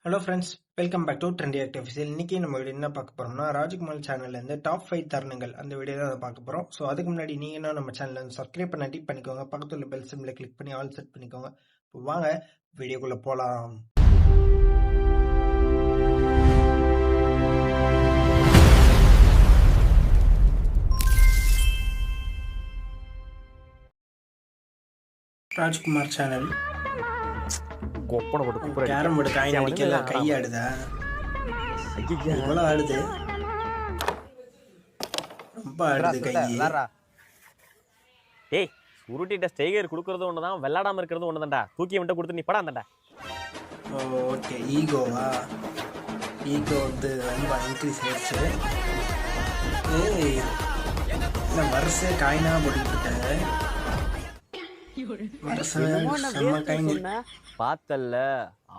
Hello friends, welcome back to trendy active official. இன்னைக்கு நம்ம video என்ன பார்க்க போறோம்னா, ராஜ்குமார் சேனல்லேருந்து டாப் 5 தருணங்கள் அந்த வீடியோ தான் பார்க்க போகிறோம். ஸோ அதுக்கு முன்னாடி நீங்கள் என்ன நம்ம சேனலை வந்து சப்ஸ்கிரைப் பண்ணி பண்ணிக்கோங்க, பக்கத்தில் உள்ள பெல் சிம்மில் கிளிக் பண்ணி ஆல் செட் பண்ணிக்கோங்க. இப்போ வாங்க வீடியோக்குள்ளே போகலாம். Rajkumar channel carrom board coin அடிக்கல, கை ஆடுதா? இவ்வளோ ஆடுது, ரொம்ப ஆடுது கை. ஏய், உருட்டிட்ட ஸ்டேகர் கொடுக்கறது ஒண்ணுதான், வெள்ளாடாம இருக்கிறது ஒண்ணுதான்டா. தூக்கி விட்டு கொடுத்து நீ படம் தான்டா. ஓகே, ஈகோவா? ஈகோ வந்து ரொம்ப இன்க்ரீஸ் ஆயிடுச்சு. ஏய், இல்லை வருஷ காயினா போட்டுக்கிட்டு இருக்காங்க. பார்த்தல்ல,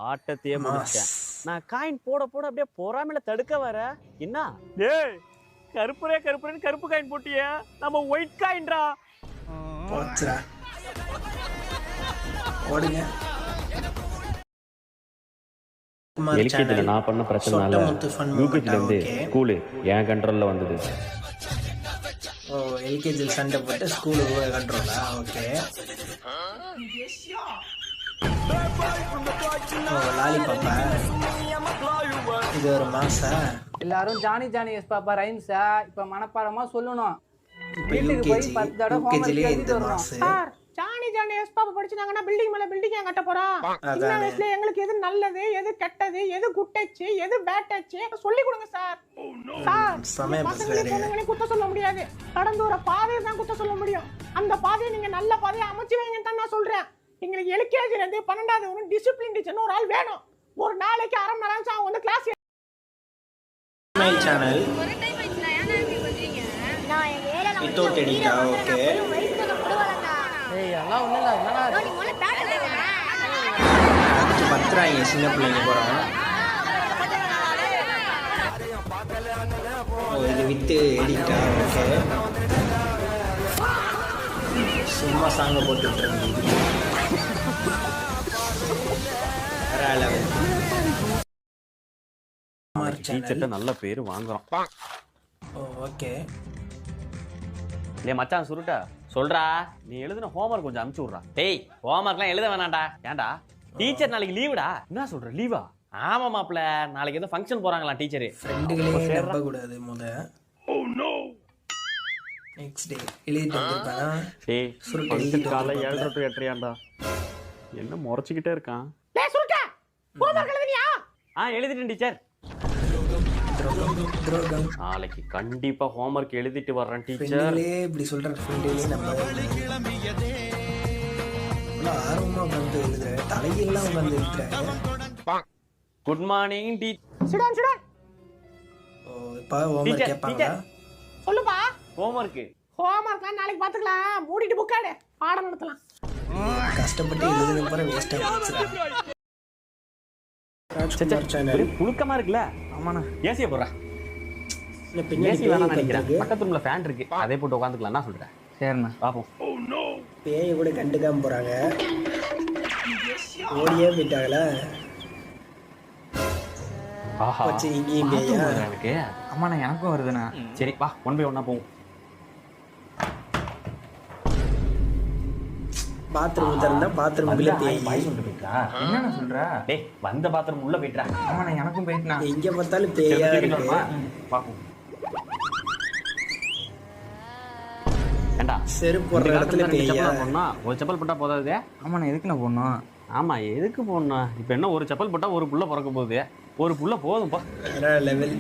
ஆட்டத்தையே முடிச்சேன். நான் காயின் போட போட அப்படியே பொறாமையில தடுக்க வர என்ன? ஏய், கருப்புரேன்னு கருப்பு காயின் போட்டியே, நம்ம ஒயிட் காயின்டா. போச்சுடா, ஓடுங்க. எல்கேஜில நான் பண்ண பிரச்சனைனால யூகேஜில இருந்து ஸ்கூலு என் கண்ட்ரோல்ல வந்தது. ஓ, எல்கேஜியில் சண்டை போட்டு ஸ்கூலுக்கு கண்ட்ரோலா? ஓகே. ஓ, லாலிபாப்பா, இது ஒரு மாசா? எல்லாரும் ஜானி ஜானி எஸ் பாப்பா ரைம்ஸா இப்ப மனப்பாடமா சொல்லணும். வீட்டுக்கு போய் 10 தடவை ஹோம்வொர்க் எழுதிட்டு வரணும். Sir, Johnny Johnny yes papa படிச்சாங்கன்னா building மேல பில்டிங் கட்ட போறோம். சின்ன வயசுல எங்களுக்கு எது நல்லது, எது கெட்டது, எது குட் டச், எது பேட் டச் சொல்லி கொடுங்க சார். சார், பசங்களுக்கு குத்த சொல்ல முடியாது, கடந்து வர பாதையை தான் குத்த சொல்ல முடியும். அந்த பாதையை நீங்க நல்ல பாதையை அமைச்சு வைங்கன்னு தான் நான் சொல்றேன். எங்களுக்கு எல்கேஜில இருந்து 12வது வரைக்கும் டிசிப்ளின் டீச்சர்னு ஒரு ஆள் வேணும். ஒரு நாளைக்கு அரை மணி நேரம் அவங்க வந்து கிளாஸ் சேனல் வித்தவுட் எடிட்டா? ஓகே. அதுக்கு பத்துறாங்க சின்ன பிள்ளைங்க போறாங்க. ஓ, இது வித்து எடிட்டா? ஓகே. சும்மா சாங்க போட்டுட்டு இருந்தது. நல்ல பேரு வாங்குறோம். ஓகே. இல்லையா மச்சான் சுருட்டா சொல்றா, நீ எழுதுன ஹோம்வொர்க் கொஞ்சம் அனுப்பிச்சு விட்றா. டேய், ஹோம்வொர்க்லாம் எழுத வேணாம்டா. ஏன்டா? டீச்சர் நாளைக்கு லீவுடா. என்ன சொல்ற, லீவா? ஆமா மாப்ள, நாளைக்கு ஏதோ ஃபங்க்ஷன் போறாங்களா டீச்சர். ஃப்ரெண்டுகளே நம்ப கூடாது. ஓ நோ, நெக்ஸ்ட் டே எழுதிட்டு வந்திருப்பானா? டேய், ஃபங்க்ஷன் காலை 7:30 to 8:30 என்ன முறைச்சிக்கிட்டே இருக்கான்? டேய் சுருட்டா, ஹோம்வொர்க் எழுதினியா? எழுதிட்டேன் டீச்சர். நாளைக்கு கண்டிப்பா ஹோம்வொர்க் எழுதிட்டு வர்றேன் டீச்சர். இப்படி சொல்ற ஃப்ரெண்டுகளே நம்ம ஆர்வமா வந்து எழுதுற, தலையெல்லாம் உட்கார்ந்து எழுதுறாங்க. Good morning teacher. Sit down sit down. ஓ, இப்ப ஹோம்வொர்க் கேட்பாங்க. சொல்லுப்பா. ஹோம்வொர்க் நாளைக்கு பாத்துக்கலாம். மூடிட்டு புக்காடு, பாடம் நடத்தலாம். கஷ்டப்பட்டு எழுதுன போற வேஸ்டா போச்சுடா. ராஜ்குமார் சேனல் புழுக்கமா இருக்குல்ல? ஆமாண்ணா. ஏசியை போடுறா. இல்ல, பின்னாடி வேணாம் நினைக்கிறேன். பக்கத்து ரூம்ல ஃபேன் இருக்கு, அதே போட்டு உட்காந்துக்கலாம். என்ன சொல்றேன்? சரிண்ணா, பாப்போம். பேயை கூட கண்டுக்காம போறாங்க. ஓடியே போயிட்டாங்களா? ஆஹா, இங்கேயும் பேயா? எனக்கு ஆமாண்ணா, எனக்கும் வருதுண்ணா. சரி வா, 1 by 1 போவோம். பாத்ரூம் திறந்தா பாத்ரூம்குள்ள பேய். சொல்லிட்டு போயிட்டா? என்ன சொல்ற? டேய், வந்த பாத்ரூம் உள்ள போயிட்டா? ஆமாண்ணா, எனக்கும் போயிட்டா. எங்க பார்த்தாலும் பேயா இருக்கு. பாப்போம். ஏண்டா, செருப்பு போடுற இடத்துல பேயா? ஒரு செப்பல் போட்டா போதாது? ஆமாண்ணா, எதுக்கு நான் போடணும்? ஆமா, எதுக்கு போடணும்? இப்ப என்ன, ஒரு செப்பல் போட்டா ஒரு புள்ள பிறக்க போகுது. ஒரு புள்ள போதும்பா. லெவல்